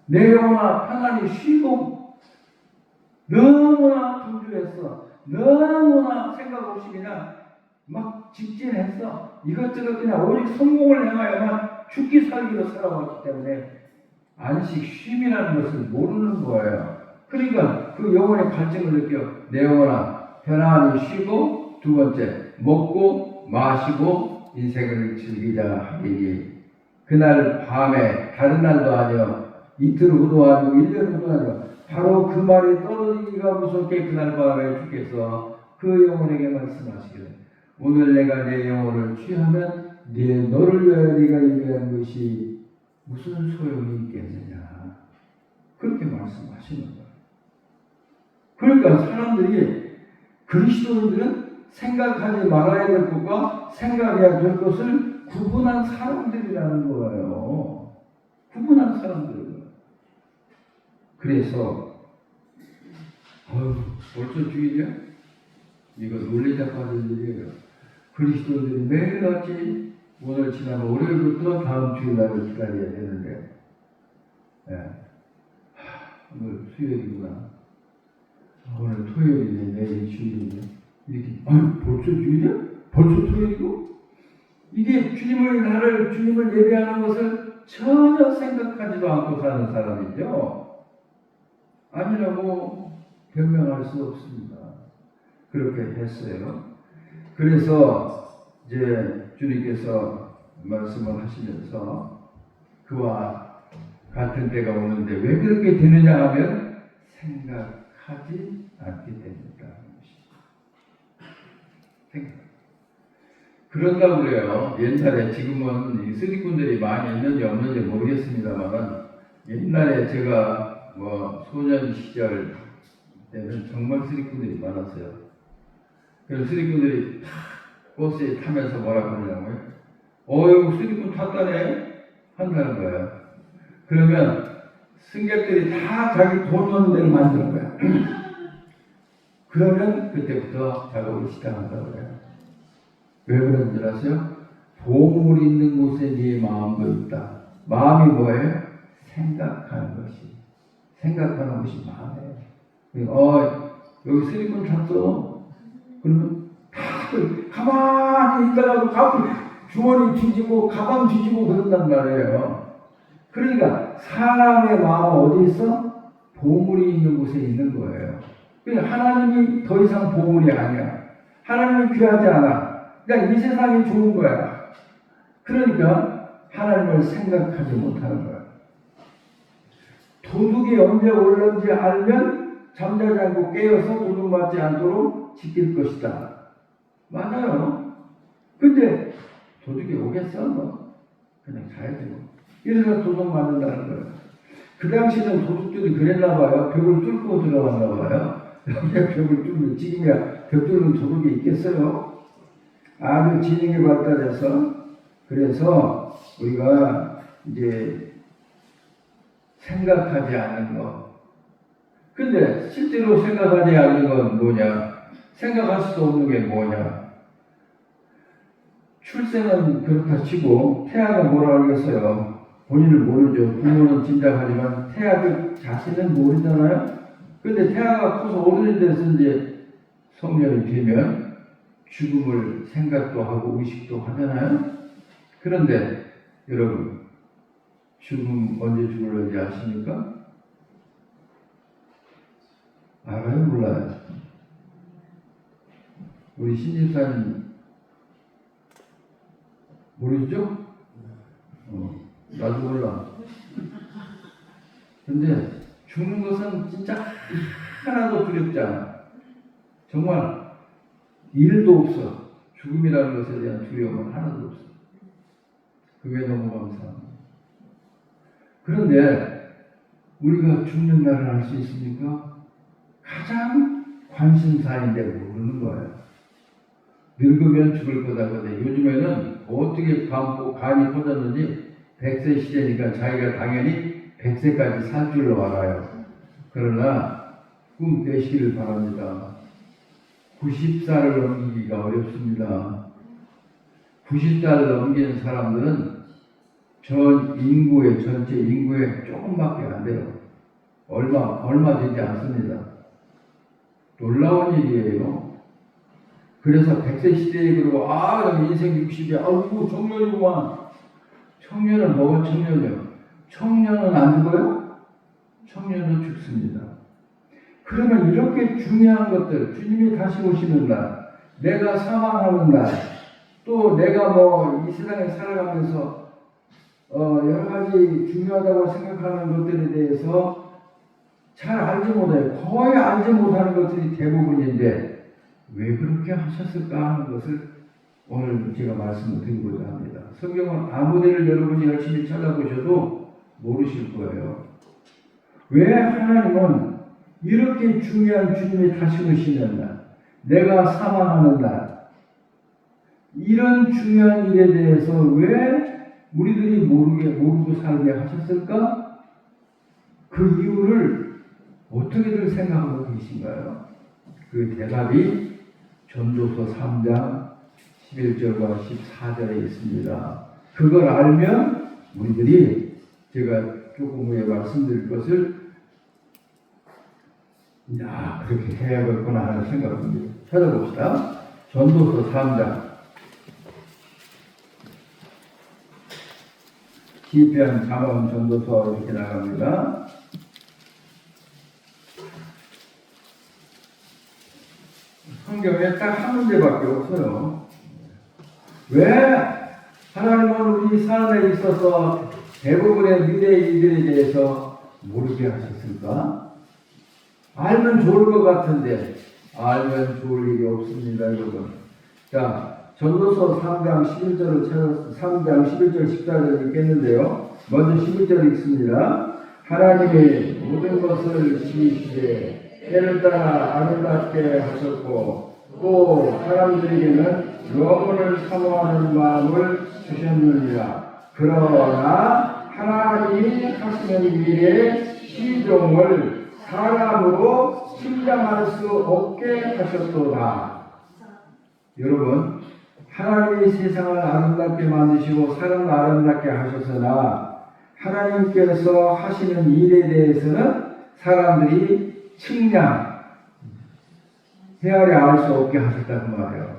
내 영혼아 편안히 쉬고 너무나 분주했어. 너무나 생각 없이 그냥 막 직진했어. 이것저것 그냥 오직 성공을 행하여만 죽기 살기로 살아왔기 때문에 안식 쉼이라는 것을 모르는 거예요. 그러니까 그 영혼의 갈증을 느껴. 내 영혼아 편안히 쉬고 두 번째 먹고 마시고 인생을 즐기자 하리니 그날 밤에 다른 날도 아니요 이틀 후도 아니고 1년 후도 아니요 바로 그 말이 떨어지기가 무섭게 그날 밤에 주께서 그 영혼에게 말씀하시기를 오늘 내가 내 영혼을 취하면 너를 위하여 네가 예배한 것이 무슨 소용이 있겠느냐 그렇게 말씀하시는 거예요. 그러니까 사람들이 그리스도인들은 생각하지 말아야 될 것과 생각해야 될 것을 구분한 사람들이라는 거예요. 구분한 사람들. 그래서 벌써 주일이야? 이거 놀리자고 하는 일이에요. 그리스도인들이 매일같이 오늘 지나면 월요일부터 다음 주일날을 기다려야 되는데 오늘 수요일이구나. 오늘 토요일이네. 내일 주일이네. 이렇게 벌써 주일이야? 벌써 토요일이고? 이게 주님을 예배하는 것을 전혀 생각하지도 않고 사는 사람이죠. 아니라고 변명할 수 없습니다. 그렇게 했어요. 그래서 이제 주님께서 말씀을 하시면서 그와 같은 때가 오는데 왜 그렇게 되느냐 하면 생각하지 않게 됩니다. 그런다고 그래요. 옛날에 지금은 쓰리꾼들이 많이 있는지 없는지 모르겠습니다만 옛날에 제가 소년 시절 때는 정말 쓰리꾼들이 많았어요. 그래서 쓰리꾼들이 버스에 타면서 뭐라고 하냐고요? 이거 쓰리꾼 탔다네? 한다는 거예요. 그러면 승객들이 다 자기 돈 넣는 데를 만드는 거야. 그러면 그때부터 작업을 시작한다고 그래요. 왜 그런 줄 아세요? 보물 있는 곳에 네 마음도 있다. 마음이 뭐예요? 생각하는 것이. 생각하는 것이 마음이에요. 여기 쓰리꾼 탔어. 그러면 다 가만히 있다가도 가끔 주머니 뒤지고 가방 뒤지고 그런단 말이에요. 그러니까 사람의 마음은 어디 있어? 보물이 있는 곳에 있는 거예요. 그러니까 하나님이 더 이상 보물이 아니야. 하나님은 귀하지 않아. 그냥 이 세상이 좋은 거야. 그러니까 하나님을 생각하지 못하는 거야. 도둑이 언제 올는지 알면 잠자지 않고 깨어서 도둑 맞지 않도록 지킬 것이다. 맞아요. 근데 도둑이 오겠어? 뭐 그냥 자야지 뭐. 이래서 도둑 맞는다는 거예요. 그 당시에는 도둑들이 그랬나 봐요. 벽을 뚫고 들어갔나 봐요. 여기가 벽을 뚫고, 지금이야 벽 뚫는 도둑이 있겠어요? 아주 지능이 발달해서, 그래서 우리가 이제 생각하지 않는 것. 근데 실제로 생각하지 않는 건 뭐냐? 생각할 수 없는 게 뭐냐? 출생은 그렇다 치고 태아가 뭐라 하겠어요? 본인을 모르죠. 부모는 짐작하지만 태아 자신은 모르잖아요. 근데 태아가 커서 어른이 돼서 이제 성년이 되면 죽음을 생각도 하고 의식도 하잖아요. 그런데 여러분, 죽음 언제 죽을는지 아십니까? 알아요? 몰라요? 우리 신집사님 모르죠? 나도 몰라. 근데 죽는 것은 진짜 하나도 두렵지 않아. 정말 일도 없어. 죽음이라는 것에 대한 두려움은 하나도 없어. 그게 너무 감사합니다. 그런데 우리가 죽는 날을 알 수 있습니까? 가장 관심사인데 모르는 거예요. 늙으면 죽을 거다 그러는데 요즘에는 어떻게 간이 터졌는지 100세 시대니까 자기가 당연히 100세까지 살 줄로 알아요. 그러나 꿈 되시기를 바랍니다. 90살을 넘기기가 어렵습니다. 90살을 넘기는 사람들은 전체 인구의 조금밖에 안 돼요. 얼마 되지 않습니다. 놀라운 일이에요. 그래서 100세 시대에 그러고, 인생 60이야. 아이고, 청년이구만. 청년은 뭐가 청년이요? 청년은 안 죽어요? 청년은 죽습니다. 그러면 이렇게 중요한 것들, 주님이 다시 오시는 날, 내가 사망하는 날, 또 내가 이 세상에 살아가면서 여러 가지 중요하다고 생각하는 것들에 대해서 잘 알지 못해요. 거의 알지 못하는 것들이 대부분인데 왜 그렇게 하셨을까 하는 것을 오늘 제가 말씀을 드리고자 합니다. 성경은 아무 데를 여러분이 열심히 찾아보셔도 모르실 거예요. 왜 하나님은 이렇게 중요한 주님이 다시 오시는 날, 내가 사망하는 날, 이런 중요한 일에 대해서 왜 우리들이 모르고 살게 하셨을까? 그 이유를 어떻게들 생각하고 계신가요? 그 대답이 전도서 3장 11절과 14절에 있습니다. 그걸 알면 우리들이 제가 조금 후에 말씀드릴 것을 그렇게 해야겠구나 하는 생각입니다. 찾아봅시다. 전도서 3장 시편, 잠언, 전도서 이렇게 나갑니다. 성경에 딱 한 문제밖에 없어요. 왜 하나님은 우리 삶에 있어서 대부분의 미래 일들에 대해서 모르게 하셨을까? 알면 좋을 것 같은데 알면 좋을 일이 없습니다, 여러분. 자, 전도서 3장 11절을 찾아서 3장 11절 14절 읽겠는데요. 먼저 11절 읽습니다. 하나님이 모든 것을 지으시되 때를 따라 아름답게 하셨고 또 사람들에게는 영혼을 사모하는 마음을 주셨느니라. 그러나 하나님이 하시는 일의 시종을 사람으로 측량할 수 없게 하셨도다. 여러분, 하나님이 세상을 아름답게 만드시고 사람을 아름답게 하셨으나 하나님께서 하시는 일에 대해서는 사람들이 측량, 헤아려 알 수 없게 하셨다고 말해요.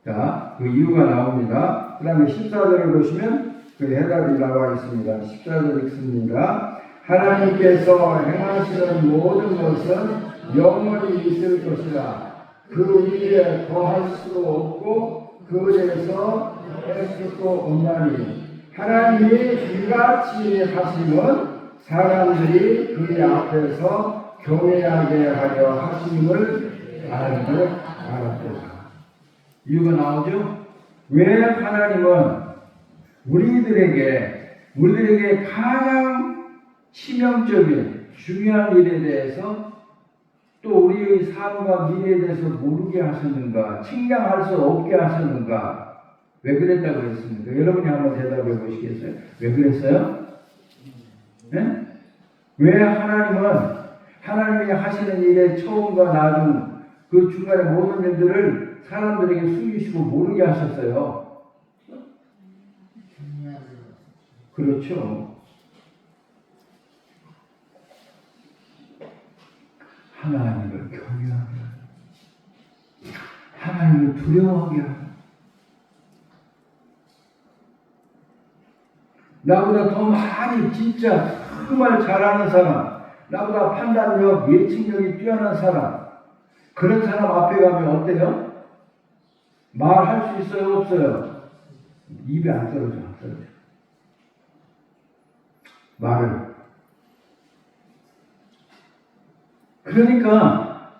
자, 그 이유가 나옵니다. 그 다음에 14절을 보시면 그 해답이 나와 있습니다. 14절 읽습니다. 하나님께서 행하시는 모든 것은 영원히 있을 것이라. 그 위에 더할 수도 없고 그 대에서 뺄 수도 없나니 하나님이 이같이 하심은 사람들이 그의 앞에서 경외하게 하려 하심을 알았도다. 이유가 나오죠? 왜 하나님은 우리들에게 가장 치명적인 중요한 일에 대해서 또 우리의 삶과 미래에 대해서 모르게 하셨는가, 측량할 수 없게 하셨는가? 왜 그랬다고 그랬습니까? 여러분이 한번 대답해 보시겠어요? 왜 그랬어요? 네? 왜 하나님이 하시는 일의 처음과 나중 그 중간에 모든 일들을 사람들에게 숨기시고 모르게 하셨어요? 그렇죠. 하나님을 경외하게 하고 하나님을 두려워하게 하고 나보다 더 많이 진짜 정말 잘하는 사람, 나보다 판단력, 예측력이 뛰어난 사람, 그런 사람 앞에 가면 어때요? 말할 수 있어요? 없어요? 입에 안 떨어져. 말을. 그러니까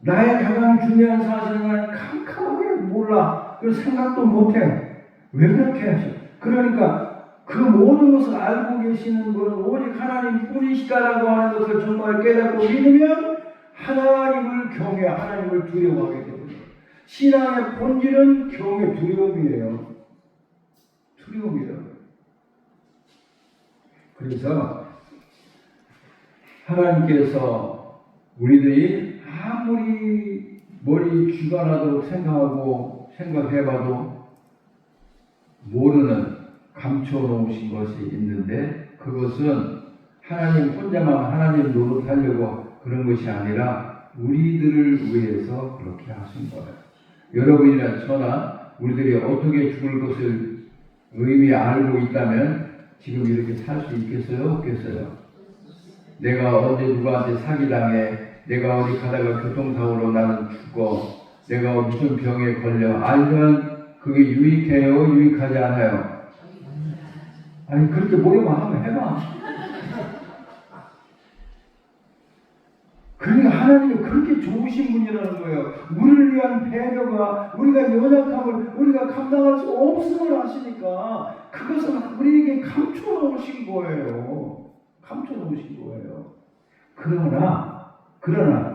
나의 가장 중요한 사실은 캄캄하게 몰라. 그 생각도 못해. 왜 그렇게 하셔? 그러니까 그 모든 것을 알고 계시는 분은 오직 하나님 뿐이시다라고 하는 것을 정말 깨닫고 믿으면 하나님을 두려워하게 됩니다. 신앙의 본질은 경외, 두려움이에요. 두려움이라고요. 그래서 하나님께서 우리들이 아무리 머리 쥐가 나도록 생각해봐도 모르는 감춰놓으신 것이 있는데 그것은 하나님 혼자만 하나님 노릇하려고 그런 것이 아니라 우리들을 위해서 그렇게 하신 거예요. 여러분이나 저나 우리들이 어떻게 죽을 것을 의미 알고 있다면 지금 이렇게 살 수 있겠어요? 없겠어요? 내가 언제 누구한테 사기당해, 내가 어디 가다가 교통사고로 나는 죽고, 내가 무슨 병에 걸려, 알면 그게 유익해요? 유익하지 않아요? 아니 그렇게 모르면 한번 해봐. 그러니까 하나님이 그렇게 좋으신 분이라는 거예요. 우리를 위한 배려가 우리가 연약함을 우리가 감당할 수 없음을 아시니까 그것은 우리에게 감춰놓으신 거예요. 감춰놓으신 거예요. 그러나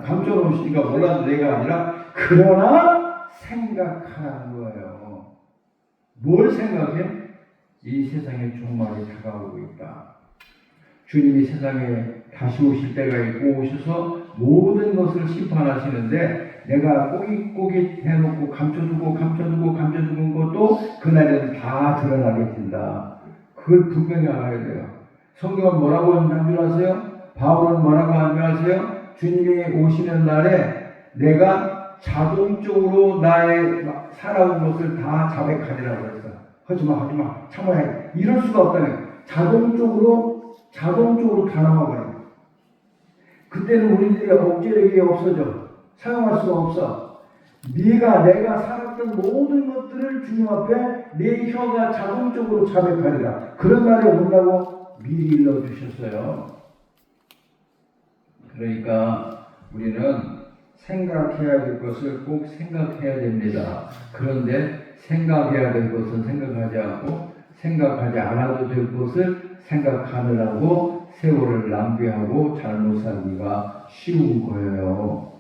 감춰놓으시니까 몰라도 내가 아니라 그러나 생각하라는 거예요. 뭘 생각해? 이 세상에 종말이 다가오고 있다. 주님이 세상에 다시 오실 때가 있고 오셔서 모든 것을 심판하시는데 내가 꼬깃꼬깃 해놓고 감춰두고 것도 그날에는 다 드러나게 된다. 그걸 분명히 알아야 돼요. 성경은 뭐라고 한 줄 아세요? 바울은 뭐라고 한 줄 아세요? 주님이 오시는 날에 내가 자동적으로 나의 살아온 것을 다 자백하리라고 했어. 하지마 참아야 해. 이럴 수가 없다네. 자동적으로 다 나와버려. 그때는 우리들의 억제력이 없어져. 사용할 수가 없어. 내가 살았던 모든 것들을 주님 앞에 내 혀가 자동적으로 자백하리라. 그런 날이 온다고 미리 일러주셨어요. 그러니까 우리는 생각해야 될 것을 꼭 생각해야 됩니다. 그런데 생각해야 될 것은 생각하지 않고 생각하지 않아도 될 것을 생각하느라고 세월을 낭비하고 잘못 살기가 쉬운 거예요.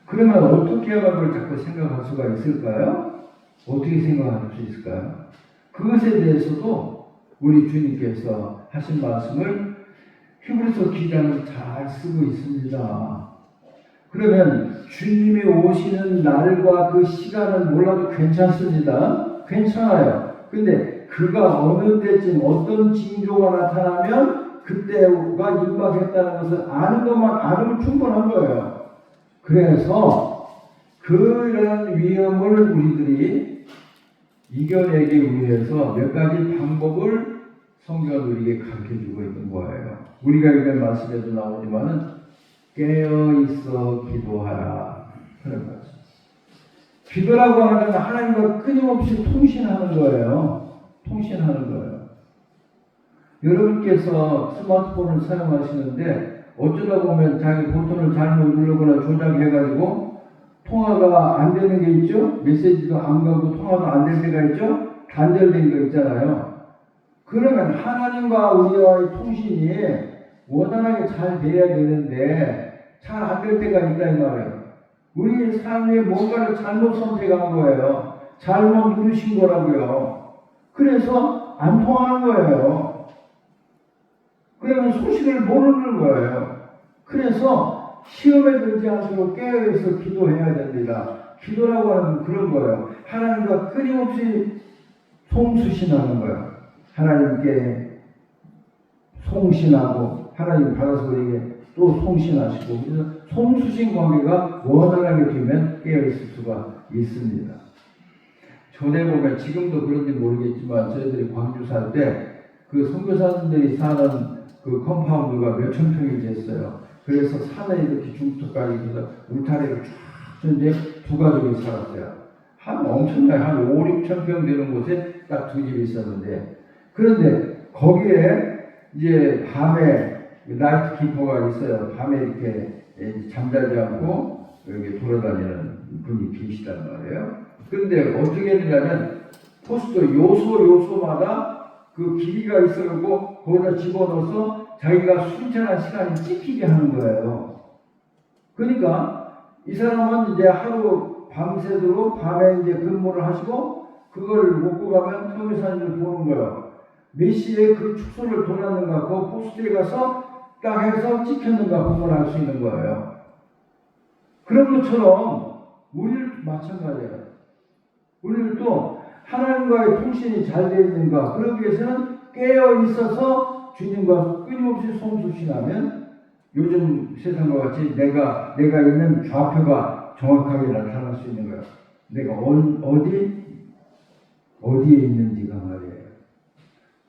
그러면 어떻게 해야 그걸 자꾸 생각할 수가 있을까요? 어떻게 생각할 수 있을까요? 그것에 대해서도 우리 주님께서 하신 말씀을 히브리서 기자는 잘 쓰고 있습니다. 그러면 주님이 오시는 날과 그 시간은 몰라도 괜찮습니다. 괜찮아요. 근데 그가 어느 때쯤 어떤 징조가 나타나면 그때가 임박했다는 것을 아는 것만 알으면 충분한 거예요. 그래서 그런 위험을 우리들이 이겨내기 위해서 몇 가지 방법을 성경은 우리에게 가르쳐주고 있는 거예요. 우리가 읽은 말씀에도 나오지만은 깨어있어 기도하라 그런 거죠. 기도라고 하는 건 하나님과 끊임없이 통신하는 거예요. 통신하는 거예요. 여러분께서 스마트폰을 사용하시는데 어쩌다 보면 자기 버튼을 잘못 누르거나 조작해가지고 통화가 안 되는 게 있죠? 메시지도 안 가고 통화도 안 될 때가 있죠? 단절된 거 있잖아요. 그러면 하나님과 우리와의 통신이 원활하게 잘 돼야 되는데 잘 안 될 때가 있다 이 말이에요. 우리 삶에 뭔가를 잘못 선택한 거예요. 잘못 누르신 거라고요. 그래서 안 통하는 거예요. 그러면 소식을 모르는 거예요. 그래서 시험에 들지 않도록 깨어있어 기도해야 됩니다. 기도라고 하는 그런 거예요. 하나님과 끊임없이 송수신하는 거예요. 하나님께 송신하고 하나님 받아서 우리에게 또 송신하시고 그래서 송수신 관계가 원활하게 되면 깨어있을 수가 있습니다. 전에 보면 지금도 그런지 모르겠지만 저희들이 광주 살 때 그 선교사님들이 사는 그 컴파운드가 몇천 평이 됐어요. 그래서 산에 이렇게 중턱까지 해서 울타리를 쫙 이제 두 가족이 살았어요. 한 엄청나게 한 5, 6천 평 되는 곳에 딱 두 집이 있었는데 그런데 거기에 이제 밤에 나이트 키퍼가 있어요. 밤에 이렇게 잠자지 않고 여기 돌아다니는 분이 계시단 말이에요. 그런데 어떻게 했느냐면 포스트 요소마다 그 길이가 있어갖고 거기다 집어넣어서 자기가 순전한 시간이 찍히게 하는 거예요. 그러니까 이 사람은 이제 하루 밤새도록 밤에 이제 근무를 하시고 그걸 먹고 가면 선교사님을 보는 거예요. 몇 시에 그 축소를 돌았는가 그 포스트에 가서 딱 해서 찍혔는가 구분할 수 있는 거예요. 그런 것처럼 우리도 마찬가지예요. 우리들도 하나님과의 통신이 잘 되어 있는가 그러기 위해서는 깨어 있어서 주님과 끊임없이 송수신하면 요즘 세상과 같이 내가 있는 좌표가 정확하게 나타날 수 있는 거예요. 내가 어디에 있는지가 말이에요.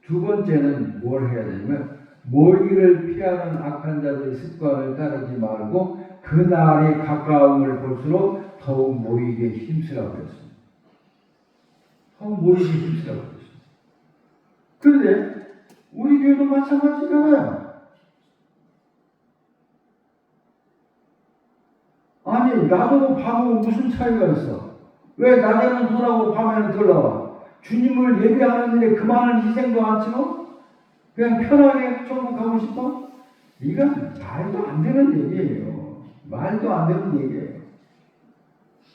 두 번째는 뭘 해야 되냐면 모이기를 피하는 악한 자들의 습관을 따르지 말고 그날이 가까움을 볼수록 더욱 모이기에 힘쓰라고 그랬습니다. 더욱 모이기에 힘쓰라고 그랬습니다. 그런데 우리 교회도 마찬가지잖아요. 아니 낮하고 밤하고 무슨 차이가 있어? 왜 낮에는 덜 하고 밤에는 덜 나와? 주님을 예배하는 일에 그 많은 희생도 안 치고 그냥 편하게 천국 가고 싶어? 이건 말도 안 되는 얘기예요. 말도 안 되는 얘기예요.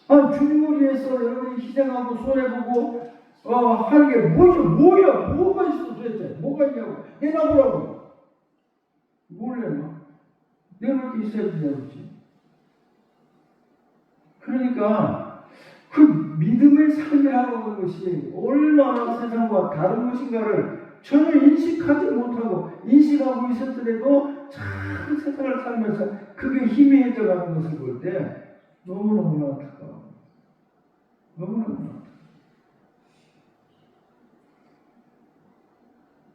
아, 주님을 위해서 여러분이 희생하고 손해보고 하는 게 뭐가 있어 도대체? 뭐가 있냐고. 내놔보라고. 뭘 내놔? 내놓을 게 있어야지 내놓지. 그러니까 그 믿음의 삶이라고 하는 것이 얼마나 세상과 다른 것인가를 전혀 인식하지 못하고 인식하고 있었더라도 참 세상을 살면서 그게 희미해져 가는 것을 볼 때 너무너무 안타까워. 너무너무 안타까워.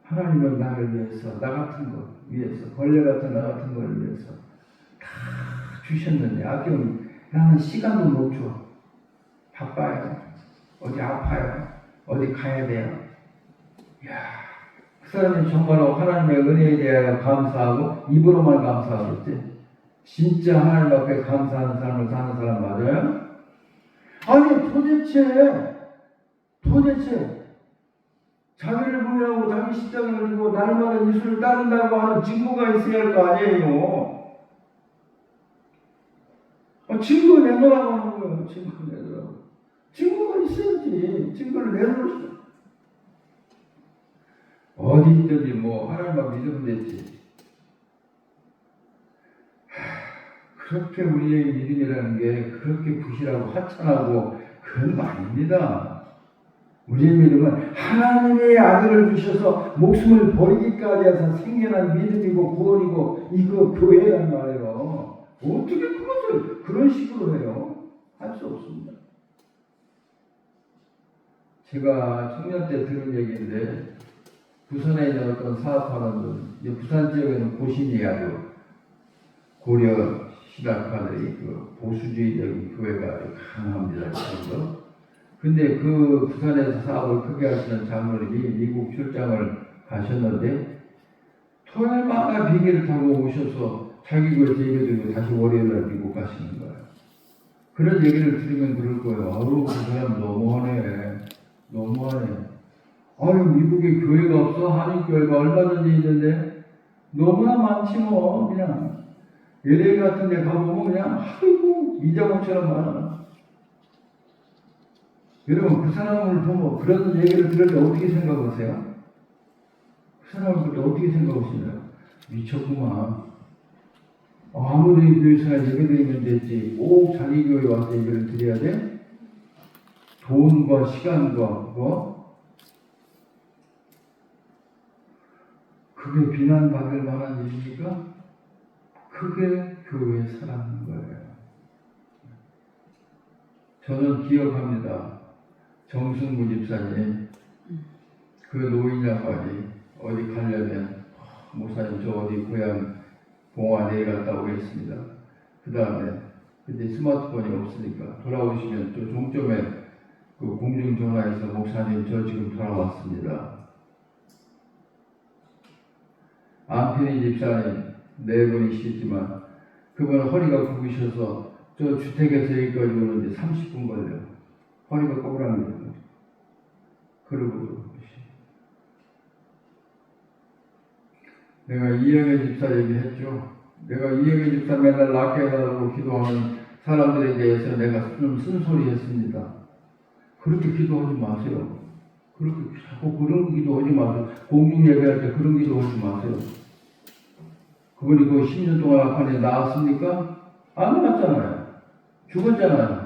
하나님은 나를 위해서, 나 같은 것 위해서, 벌레 같은 나 같은 걸 위해서 다 주셨는데 아껴면 나는 시간도 못 줘. 바빠요. 어디 아파요. 어디 가야 돼요. 이야, 그 사람이 정말로 하나님의 은혜에 대하여 감사하고 입으로만 감사하겠지. 진짜 하나님 앞에 감사하는 삶을 사는 사람 맞아요? 아니 도대체 자기를 부인하고 자기 십자가를 지고 날마다 예수를 따른다고 하는 증거가 있어야 할 거 아니에요. 증거 내놓으라고 하는 거예요. 증거 내놓으라고. 증거가 있어야지. 증거를 내놓으시죠. 어디 있든지 뭐 하나님만 믿으면 됐지. 그렇게 우리의 믿음이라는 게 그렇게 부실하고 하찮하고 그런 거 아닙니다. 우리의 믿음은 하나님의 아들을 주셔서 목숨을 버리기까지 해서 생겨난 믿음이고 구원이고 이거 교회란 말이에요. 어떻게 그것을 그런 식으로 해요? 할 수 없습니다. 제가 청년 때 들은 얘기인데 부산에 있는 어떤 사업하는 분, 부산 지역에는 고신이 아주 고려 신학파들이 그 보수주의적인 교회가 아주 강합니다. 지금도. 근데 그 부산에서 사업을 크게 하시는 장로님이 미국 출장을 가셨는데 토요일마다 비행기를 타고 오셔서 자기 교회에서 예배드리고 다시 월요일날 미국 가시는 거예요. 그런 얘기를 들으면 그럴 거예요. 아유, 그 사람 너무하네. 너무하네. 아유, 미국에 교회가 없어? 한인교회가 얼마든지 있는데 너무나 많지 뭐. 그냥 LA 같은 데 가보면 그냥 아이고 이자원처럼 많아. 여러분 그 사람을 보면 그런 얘기를 들을 때 어떻게 생각하세요? 그 사람을 볼 때 어떻게 생각하시나요? 미쳤구만. 아무리 교회에서 예배드리면 됐지 꼭 자기 교회 와서 예배를 드려야 돼? 돈과 시간과 그거? 그게 비난받을 만한 일입니까? 그게 교회의 사랑인 거예요. 저는 기억합니다. 정승구 집사님, 그 노인 양반이 어디 가려면 목사님 저 어디 고향 봉화 내일 갔다 오겠습니다. 그 다음에 그때 스마트폰이 없으니까 돌아오시면 저 종점에 그 공중전화해서 목사님 저 지금 돌아왔습니다. 안편희 집사님 네 분이시지만 그분은 허리가 굽으셔서 저 주택에서 여기까지 오는데 30분 걸려요. 허리가 꼬부랑거려요. 그러고 내가 이영애 집사 얘기했죠. 내가 이영애 집사 맨날 낫게 해달라고 기도하는 사람들에 대해서 내가 좀 쓴소리 했습니다. 그렇게 기도하지 마세요. 그렇게 자꾸 그런 기도하지 마세요. 공중 예배할 때 그런 기도하지 마세요. 그분이 그 10년 동안 앞에 나왔습니까? 안 나왔잖아요. 죽었잖아요.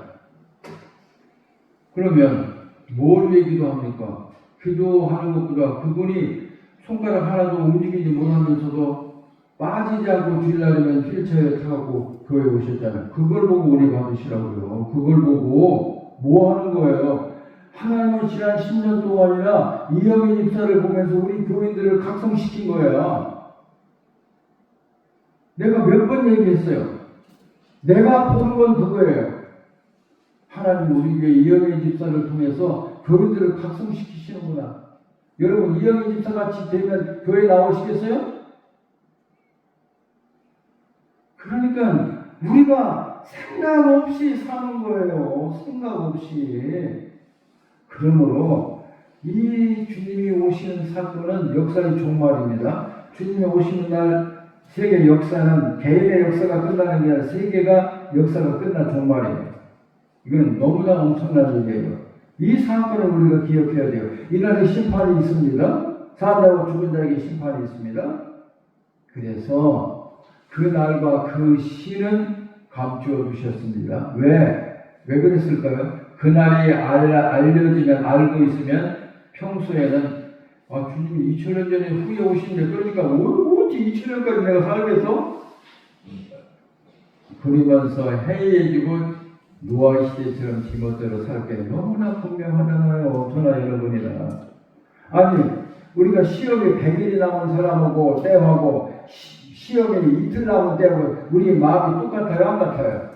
그러면 뭘 위해 기도합니까? 기도하는 것보다 그분이 손가락 하나도 움직이지 못하면서도 빠지지 않고 주일날이면 휠체어에 타고 교회에 오셨잖아요. 그걸 보고 은혜 받으시라고요. 그걸 보고 뭐 하는 거예요? 하나님은 지난 10년 동안이나 이영희 집사를 보면서 우리 교인들을 각성시킨 거예요. 내가 몇 번 얘기했어요. 내가 보는 건 그거예요. 하나님 우리 교회 이영희 집사를 통해서 교인들을 각성시키시는구나. 여러분 이영희 집사같이 되면 교회 나오시겠어요? 그러니까 우리가 생각 없이 사는 거예요. 생각 없이. 그러므로 이 주님이 오시는 사건은 역사의 종말입니다. 주님이 오시는 날 세계 역사는 개인의 역사가 끝나는 게 아니라 세계가 역사가 끝난 종말이에요. 이건 너무나 엄청난 일이에요. 이 사건을 우리가 기억해야 돼요. 이날에 심판이 있습니다. 사자와 죽은 자에게 심판이 있습니다. 그래서 그 날과 그 시는 감추어 두셨습니다. 왜 그랬을까요? 그날이 알려지면 알고 있으면 평소에는 주님이 2000년 전에 후에 오신데 그러니까 어찌 2000년까지 내가 살겠어? 그러면서 해이해지고 노아 시대처럼 지멋대로 살게 너무나 분명하잖아요. 저나 여러분이나. 아니 우리가 시험에 100일이 남은 사람하고 때하고 시험에 이틀 남은 때하고 우리 마음이 똑같아요? 안 같아요?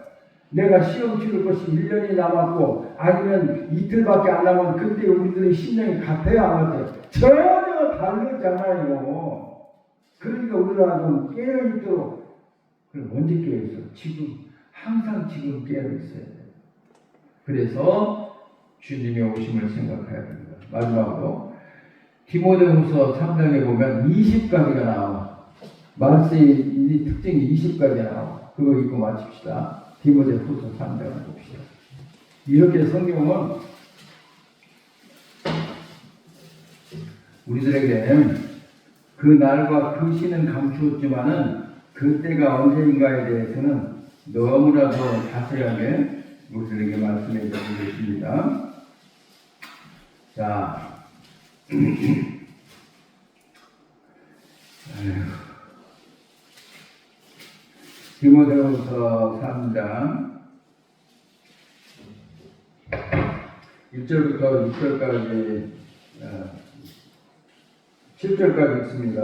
내가 시험 치를 것이 1년이 남았고 아니면 이틀밖에 안 남은 그때 우리들의 심령이 같아요? 안 같아요? 전혀 다르잖아요. 그러니까 우리가 좀 깨어있도록 언제 깨어있어? 지금 항상 지금 깨어있어야 돼요. 그래서 주님의 오심을 생각해야 됩니다. 마지막으로 디모데후서 3장에 보면 20가지가 나와. 말세의 특징이 20가지가 나와. 그거 읽고 마칩시다. 디모데후서 3장을 봅시다. 이렇게 성경은 우리들에게 그 날과 그 시는 감추었지만은 그 때가 언제인가에 대해서는 너무나도 자세하게 우리들에게 말씀해 주고 계십니다. 자, 디모데후서 3장 1절부터 6절까지 7절까지 읽습니다.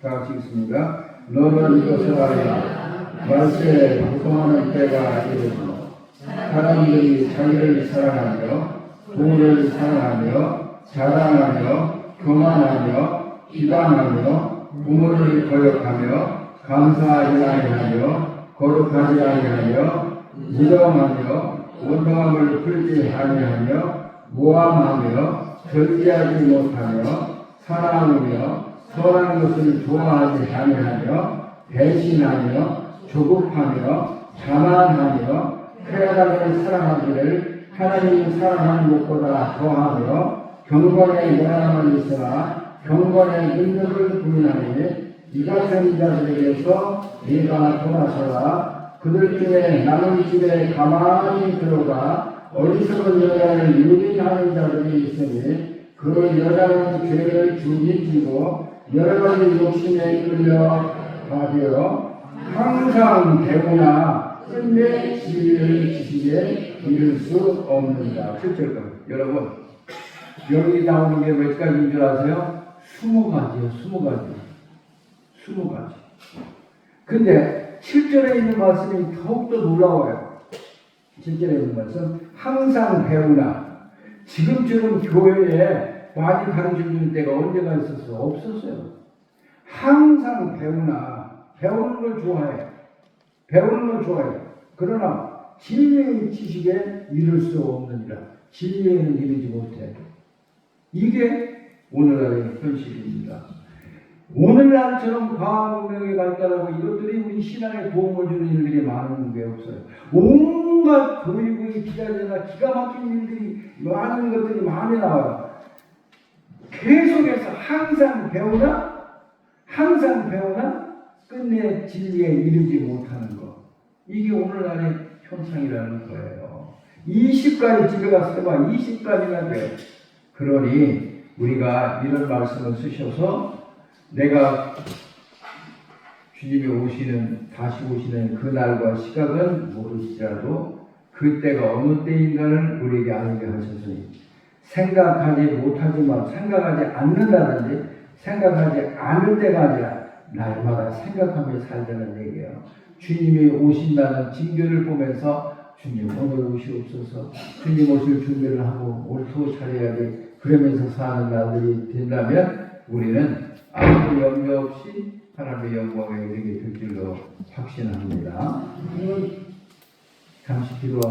다 같이 읽습니다. 너는 이것을 알라. 말세에 고통하는 때가 이르고 사람들이 자기를 사랑하며 부를 사랑하며 자랑하며 교만하며 비방하며 부모를 거역하며 감사하지 아니하며 거룩하지 아니하며 무정하며 원통함을 풀지 아니하며 모함하며 절제하지 못하며 사랑하며 선한 것을 좋아하지 아니하며 배신하며 조급하며 자만하며 쾌락을 사랑하기를 하나님이 사랑하는 것보다 더하며 경건에 모양을 있으나 경건의 능력을 부인하니 이 같은 자들에게서 네가 돌아서라. 그들 중에 남은 집에 가만히 들어가 어리석은 여자를 유린하는 자들이 있으니 그 여자는 죄를 죽이지고 여러 가지 욕심에 끌려 가되어 항상 배우나 끝내 진리를 지식에 이를 수 없느니라. 7절까지. 여러분, 여기 나오는 게 몇 가지인 줄 아세요? 20가지요. 20가지. 20가지. 근데 7절에 있는 말씀이 더욱더 놀라워요. 7절에 있는 말씀, 항상 배우나. 지금처럼 교회에 많이 가르쳐주는 때가 언제가 있었어요? 없었어요. 항상 배우나. 배우는 걸 좋아해. 배우는 걸 좋아해. 그러나 진리의 지식에 이를 수 없느니라. 진리에는 이르지 못해. 이게 오늘날의 현실입니다. 오늘날처럼 과학문명이 발달하고 이것들이 우리 신앙에 도움을 주는 일들이 많은 게 없어요. 온갖 교육이 기다리나 기가 막힌 일들이 많은 것들이 많이 나와요. 계속해서 항상 배우나 끝내 진리에 이르지 못하는 것. 이게 오늘날의 현상이라는 거예요. 20가지 집에 가서 해봐. 20가지나 돼. 그러니 우리가 이런 말씀을 쓰셔서 내가 주님이 다시 오시는 그날과 시각은 모르시더라도 그때가 어느 때인가를 우리에게 알게 하셨으니 생각하지 못하지만 생각하지 않는다든지 생각하지 않을 때가 아니라 날마다 생각하며 살자는 얘기예요. 주님이 오신다는 징조를 보면서 주님 오늘 오시옵소서, 주님 오실 준비를 하고 옳고 차려야지 그러면서 사는 날들이 된다면 우리는 아무 염려 없이 하나님의 영광에 이르게 될 줄로 확신합니다. 잠시 기도하고